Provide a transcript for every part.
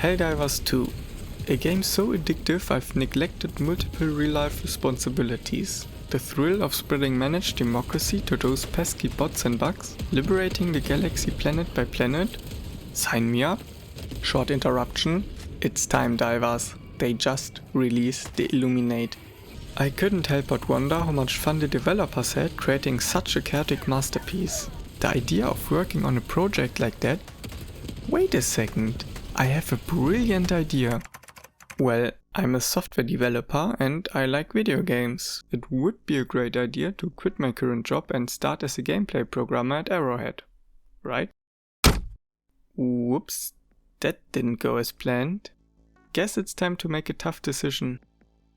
Helldivers 2. A game so addictive I've neglected multiple real-life responsibilities. The thrill of spreading managed democracy to those pesky bots and bugs, liberating the galaxy planet by planet? Sign me up. Short interruption. It's time, divers. They just released the Illuminate. I couldn't help but wonder how much fun the developers had creating such a chaotic masterpiece. The idea of working on a project like that? Wait a second, I have a brilliant idea. Well, I'm a software developer and I like video games. It would be a great idea to quit my current job and start as a gameplay programmer at Arrowhead. Right? Whoops, that didn't go as planned. Guess it's time to make a tough decision.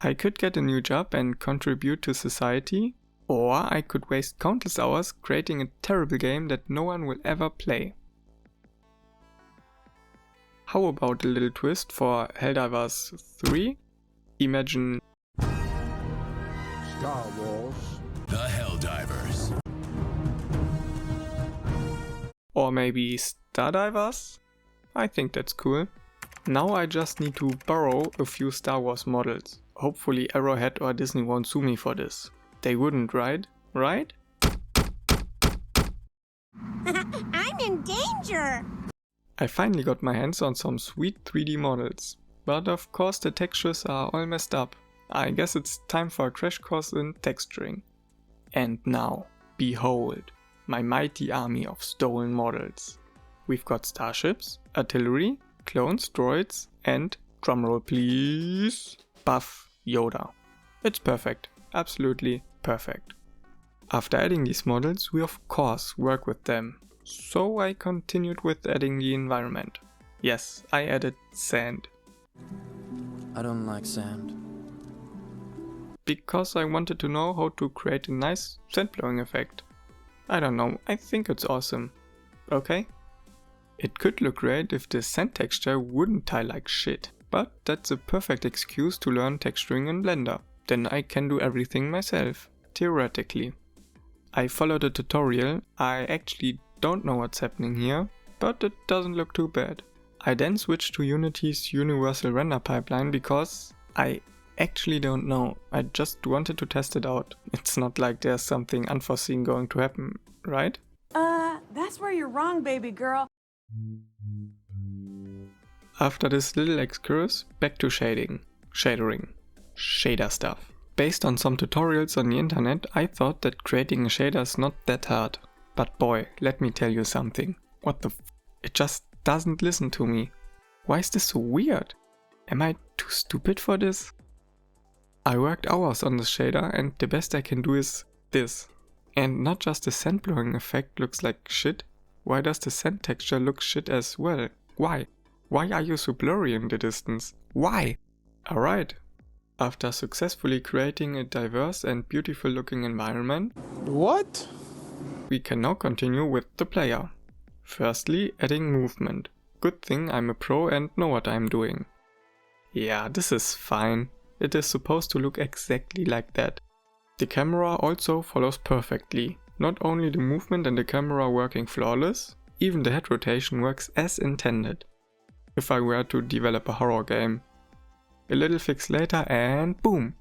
I could get a new job and contribute to society, or I could waste countless hours creating a terrible game that no one will ever play. How about a little twist for Helldivers 3? Imagine Star Wars. The Helldivers. Or maybe Stardivers? I think that's cool. Now I just need to borrow a few Star Wars models. Hopefully Arrowhead or Disney won't sue me for this. They wouldn't, right? Right? I'm in danger! I finally got my hands on some sweet 3D models. But of course the textures are all messed up. I guess it's time for a crash course in texturing. And now, behold, my mighty army of stolen models. We've got starships, artillery, clones, droids, and, drumroll please, buff Yoda. It's perfect, absolutely perfect. After adding these models, we of course work with them. So I continued with adding the environment. Yes, I added sand. I don't like sand. Because I wanted to know how to create a nice sand blowing effect. I don't know, I think it's awesome. Okay? It could look great if the sand texture wouldn't tie like shit. But that's a perfect excuse to learn texturing in Blender. Then I can do everything myself, theoretically. I followed a tutorial. I actually don't know what's happening here, but it doesn't look too bad. I then switched to Unity's universal render pipeline because I actually don't know. I just wanted to test it out. It's not like there's something unforeseen going to happen, right? That's where you're wrong, baby girl. After this little excursus, back to shading, shadering, shader stuff. Based on some tutorials on the internet, I thought that creating a shader is not that hard. But boy, let me tell you something. What the f? It just doesn't listen to me. Why is this so weird? Am I too stupid for this? I worked hours on this shader and the best I can do is this. And not just the sand blowing effect looks like shit. Why does the sand texture look shit as well? Why? Why are you so blurry in the distance? Why? Alright. After successfully creating a diverse and beautiful looking environment, What? we can now continue with the player. Firstly, adding movement. Good thing I'm a pro and know what I'm doing. Yeah, this is fine. It is supposed to look exactly like that. The camera also follows perfectly. Not only the movement and the camera working flawless, even the head rotation works as intended. If I were to develop a horror game. A little fix later and boom!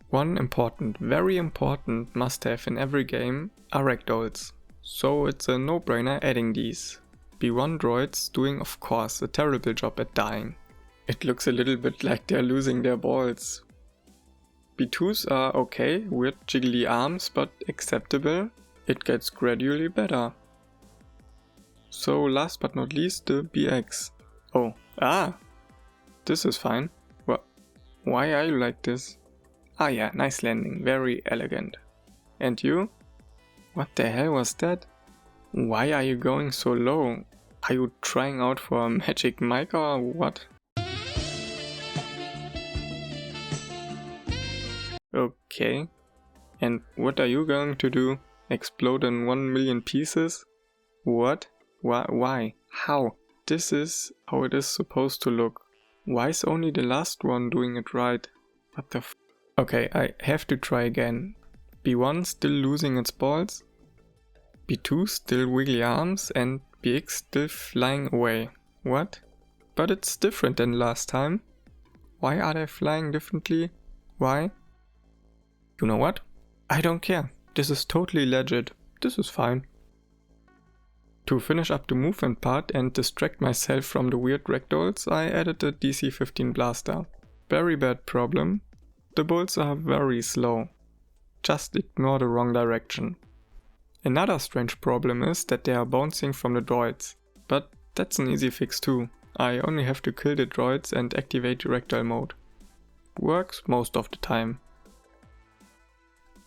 One important, very important must-have in every game are Ragdolls. So it's a no-brainer adding these. B1 droids doing of course a terrible job at dying. It looks a little bit like they're losing their balls. B2s are okay, weird jiggly arms but acceptable. It gets gradually better. So last but not least the BX. Oh, this is fine. Why are you like this? Ah yeah, nice landing, very elegant. And you? What the hell was that? Why are you going so low? Are you trying out for a magic mic or what? Okay. And what are you going to do? Explode in 1 million pieces? What? Why? How? This is how it is supposed to look. Why is only the last one doing it right? What the f? Okay, I have to try again. B1 still losing its balls. B2 still wiggly arms and BX still flying away. What? but it's different than last time. Why are they flying differently? Why? You know what? I don't care. This is totally legit. This is fine. To finish up the movement part and distract myself from the weird Ragdolls, I added the DC-15 blaster. Very bad problem. The bolts are very slow. Just ignore the wrong direction. Another strange problem is that they are bouncing from the droids, but that's an easy fix too. I only have to kill the droids and activate the Ragdoll mode. Works most of the time.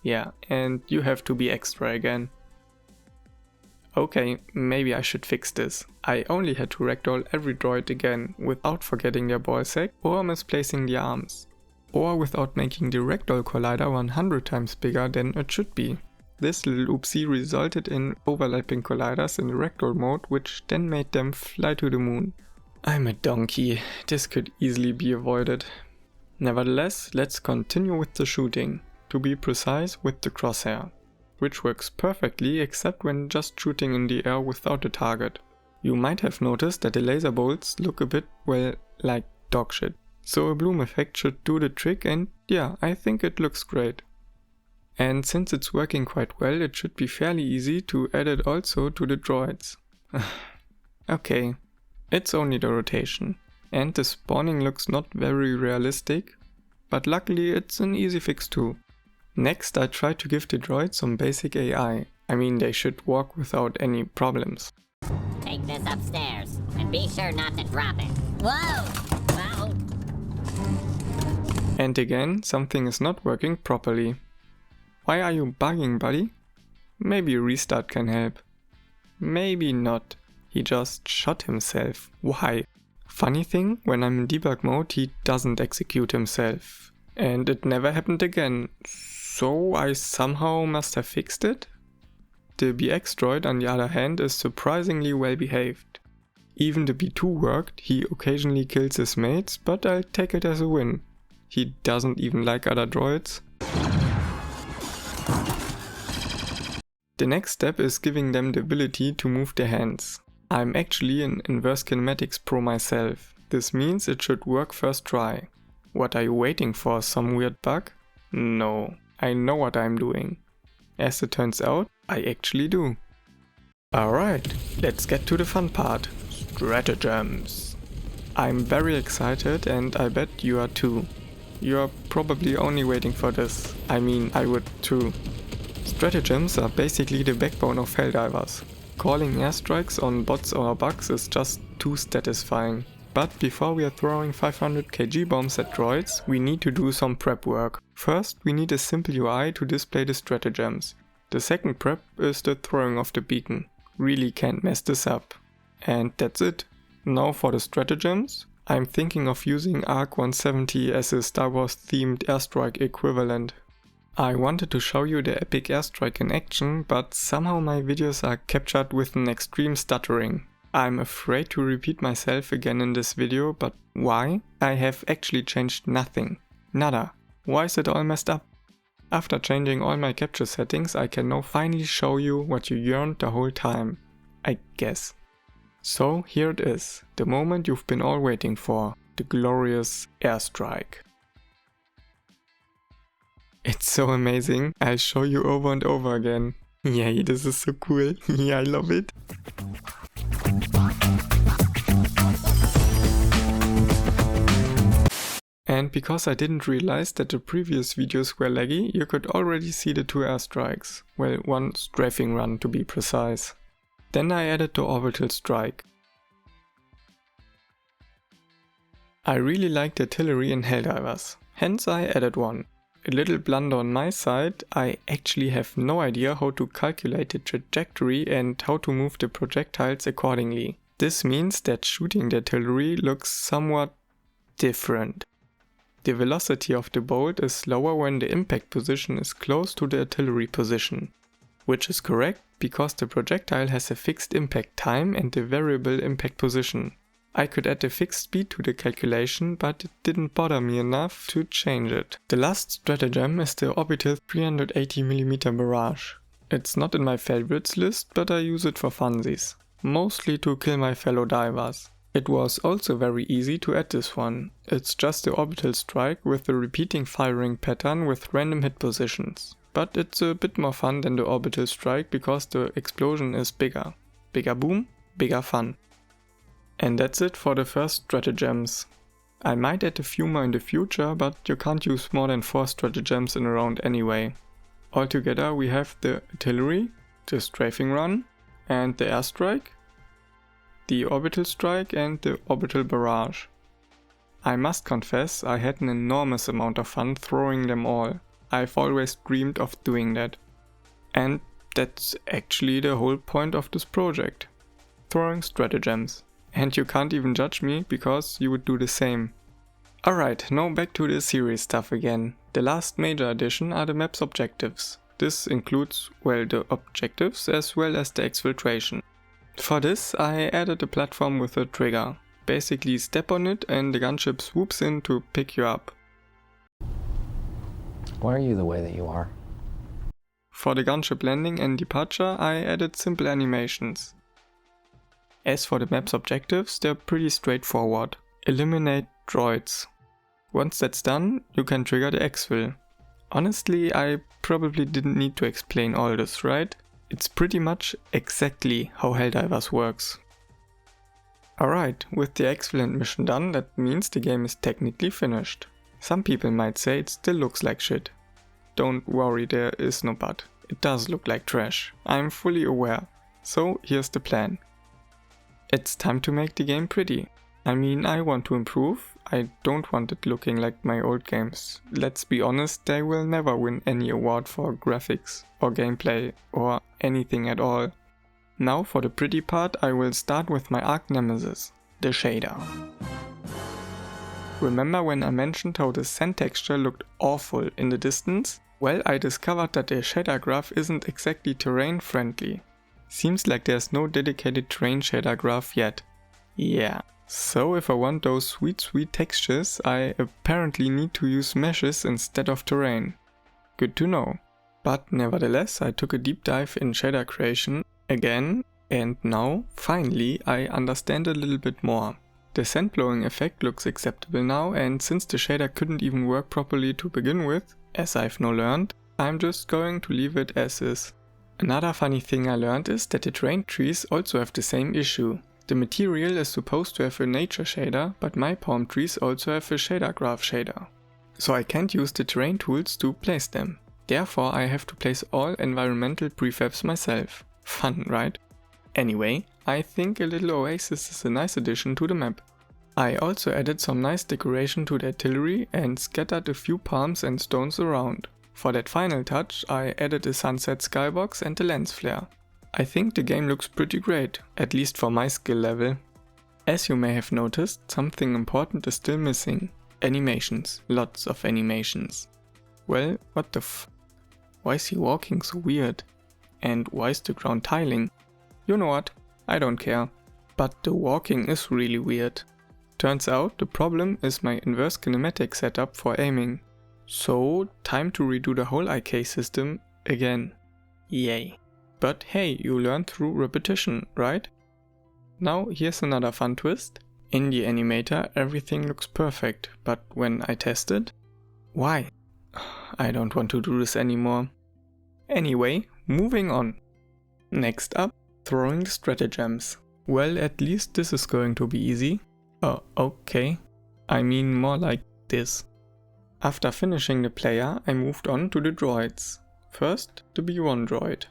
Yeah, and you have to be extra again. Okay, maybe I should fix this. I only had to Ragdoll every droid again without forgetting their ball sack or misplacing the arms. Or without making the Ragdoll collider 100 times bigger than it should be. This little oopsie resulted in overlapping colliders in the Ragdoll mode, which then made them fly to the moon. I'm a donkey, this could easily be avoided. Nevertheless, let's continue with the shooting, to be precise with the crosshair, which works perfectly except when just shooting in the air without a target. You might have noticed that the laser bolts look a bit, well, like dog shit. So a bloom effect should do the trick, and yeah, I think it looks great. And since it's working quite well, it should be fairly easy to add it also to the droids. Okay, it's only the rotation. And the spawning looks not very realistic, but luckily it's an easy fix too. Next, I tried to give the droids some basic AI. I mean, they should walk without any problems. Take this upstairs, and be sure not to drop it. Whoa! Wow! And again, something is not working properly. Why are you bugging, buddy? Maybe a restart can help. Maybe not. He just shot himself. Why? Funny thing, when I'm in debug mode, he doesn't execute himself. And it never happened again. So I somehow must have fixed it? The BX droid, on the other hand, is surprisingly well behaved. Even the B2 worked, he occasionally kills his mates, but I'll take it as a win. He doesn't even like other droids. The next step is giving them the ability to move their hands. I'm actually an inverse kinematics pro myself. This means it should work first try. What are you waiting for, some weird bug? No, I know what I'm doing. As it turns out, I actually do. Alright, let's get to the fun part. Stratagems. I'm very excited and I bet you are too. You're probably only waiting for this. I mean, I would too. Stratagems are basically the backbone of Helldivers. Calling airstrikes on bots or bugs is just too satisfying. But before we are throwing 500 kg bombs at droids, we need to do some prep work. First, we need a simple UI to display the stratagems. The second prep is the throwing of the beacon. Really can't mess this up. And that's it. Now for the stratagems. I'm thinking of using ARC 170 as a Star Wars themed airstrike equivalent. I wanted to show you the epic airstrike in action, but somehow my videos are captured with an extreme stuttering. I'm afraid to repeat myself again in this video, but why? I have actually changed nothing. Nada. Why is it all messed up? After changing all my capture settings, I can now finally show you what you yearned the whole time. I guess. So here it is, the moment you've been all waiting for, the glorious airstrike. It's so amazing, I'll show you over and over again. Yay, this is so cool, yeah, I love it. And because I didn't realize that the previous videos were laggy, you could already see the two airstrikes. Well, one strafing run to be precise. Then I added the orbital strike. I really liked artillery in Helldivers, hence I added one. A little blunder on my side, I actually have no idea how to calculate the trajectory and how to move the projectiles accordingly. This means that shooting the artillery looks somewhat different. The velocity of the bolt is slower when the impact position is close to the artillery position. Which is correct because the projectile has a fixed impact time and a variable impact position. I could add a fixed speed to the calculation, but it didn't bother me enough to change it. The last stratagem is the orbital 380mm barrage. It's not in my favorites list, but I use it for funsies. Mostly to kill my fellow divers. It was also very easy to add this one. It's just the orbital strike with the repeating firing pattern with random hit positions. But it's a bit more fun than the orbital strike because the explosion is bigger. Bigger boom, bigger fun. And that's it for the first stratagems. I might add a few more in the future, but you can't use more than 4 stratagems in a round anyway. Altogether we have the artillery, the strafing run, and the airstrike, the orbital strike and the orbital barrage. I must confess I had an enormous amount of fun throwing them all. I've always dreamed of doing that. And that's actually the whole point of this project. Throwing stratagems. And you can't even judge me because you would do the same. Alright, now back to the series stuff again. The last major addition are the map's objectives. This includes, well, the objectives as well as the exfiltration. For this I added a platform with a trigger. Basically step on it and the gunship swoops in to pick you up. Why are you the way that you are? For the gunship landing and departure I added simple animations. As for the map's objectives, they're pretty straightforward. Eliminate droids. Once that's done, you can trigger the exfil. Honestly, I probably didn't need to explain all this, right? It's pretty much exactly how Helldivers works. Alright, with the excellent mission done, that means the game is technically finished. Some people might say it still looks like shit. Don't worry, there is no but. It does look like trash. I'm fully aware. So here's the plan. It's time to make the game pretty. I mean, I want to improve. I don't want it looking like my old games. Let's be honest, they will never win any award for graphics or gameplay or anything at all. Now for the pretty part, I will start with my arch nemesis, the shader. Remember when I mentioned how the sand texture looked awful in the distance? Well, I discovered that the shader graph isn't exactly terrain friendly. Seems like there's no dedicated terrain shader graph yet. Yeah, so if I want those sweet textures, I apparently need to use meshes instead of terrain. Good to know. But nevertheless, I took a deep dive in shader creation again, and now, finally, I understand a little bit more. The sand blowing effect looks acceptable now, and since the shader couldn't even work properly to begin with, as I've now learned, I'm just going to leave it as is. Another funny thing I learned is that the terrain trees also have the same issue. The material is supposed to have a nature shader, but my palm trees also have a shader graph shader. So I can't use the terrain tools to place them. Therefore I have to place all environmental prefabs myself. Fun, right? Anyway, I think a little oasis is a nice addition to the map. I also added some nice decoration to the artillery and scattered a few palms and stones around. For that final touch, I added a sunset skybox and a lens flare. I think the game looks pretty great, at least for my skill level. As you may have noticed, something important is still missing. Animations. Lots of animations. Well, what the Why is he walking so weird? And why is the ground tiling? You know what? I don't care. But the walking is really weird. Turns out the problem is my inverse kinematic setup for aiming. So, time to redo the whole IK system again. Yay. But hey, you learn through repetition, right? Now here's another fun twist. In the animator everything looks perfect, but when I test it... Why? I don't want to do this anymore. Anyway, moving on. Next up, throwing the stratagems. Well, at least this is going to be easy. Oh, okay. I mean more like this. After finishing the player, I moved on to the droids. First, the B1 droid.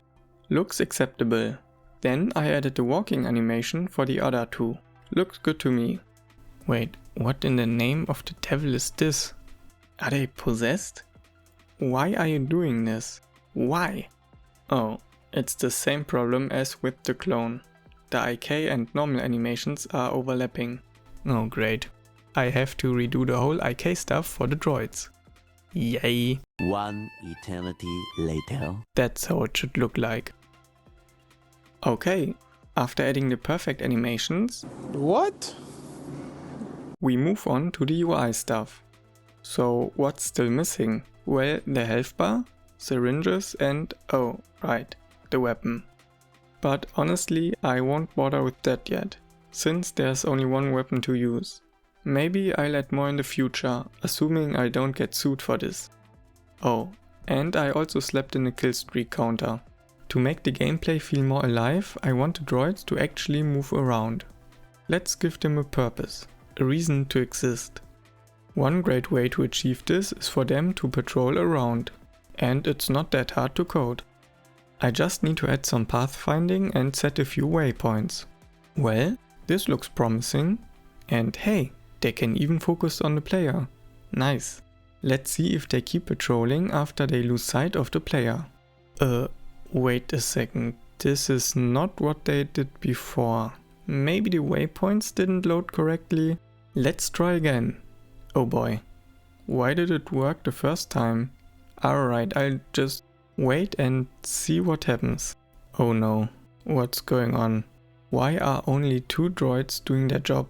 Looks acceptable. Then I added the walking animation for the other two. Looks good to me. Wait, what in the name of the devil is this? Are they possessed? Why are you doing this? Why? Oh, it's the same problem as with the clone. The IK and normal animations are overlapping. Oh great. I have to redo the whole IK stuff for the droids. Yay. One eternity later. That's how it should look like. Okay, after adding the perfect animations... What? We move on to the UI stuff. So what's still missing? Well, the health bar, syringes and, oh right, the weapon. But honestly, I won't bother with that yet. since there's only one weapon to use. Maybe I'll add more in the future, assuming I don't get sued for this. Oh, and I also slapped in a kill streak counter. To make the gameplay feel more alive, I want the droids to actually move around. Let's give them a purpose, a reason to exist. One great way to achieve this is for them to patrol around, and it's not that hard to code. I just need to add some pathfinding and set a few waypoints. Well, this looks promising, and hey, they can even focus on the player. Nice. Let's see if they keep patrolling after they lose sight of the player. Wait a second, this is not what they did before. Maybe the waypoints didn't load correctly? Let's try again. Oh boy, why did it work the first time? Alright, I'll just wait and see what happens. Oh no, what's going on? Why are only 2 droids doing their job?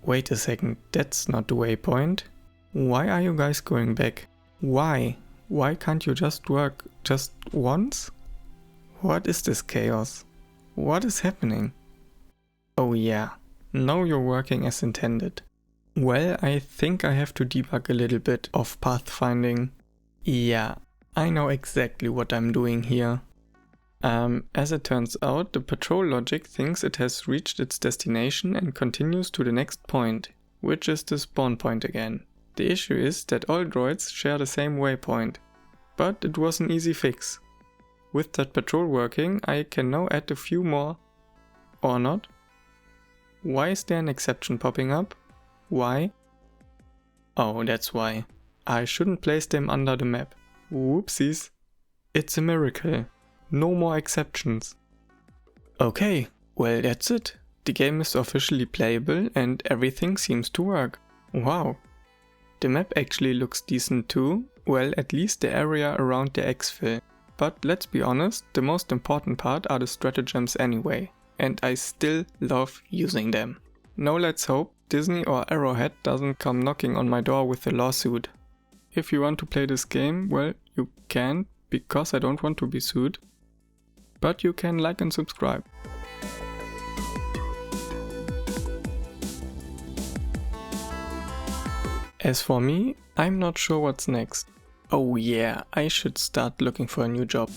Wait a second, that's not the waypoint. Why are you guys going back? Why? Why can't you just work just once? What is this chaos? What is happening? Oh yeah, now you're working as intended. Well, I think I have to debug a little bit of pathfinding. Yeah, I know exactly what I'm doing here. As it turns out, the patrol logic thinks it has reached its destination and continues to the next point, which is the spawn point again. The issue is that all droids share the same waypoint, but it was an easy fix. With that patrol working, I can now add a few more, or not. Why is there an exception popping up? Why? Oh, that's why. I shouldn't place them under the map. Whoopsies. It's a miracle. No more exceptions. Okay, well that's it. The game is officially playable and everything seems to work. Wow. The map actually looks decent too, well at least the area around the exfil. But let's be honest, the most important part are the stratagems anyway, and I still love using them. Now let's hope Disney or Arrowhead doesn't come knocking on my door with a lawsuit. If you want to play this game, well, you can, because I don't want to be sued. But you can like and subscribe. As for me, I'm not sure what's next. Oh yeah, I should start looking for a new job.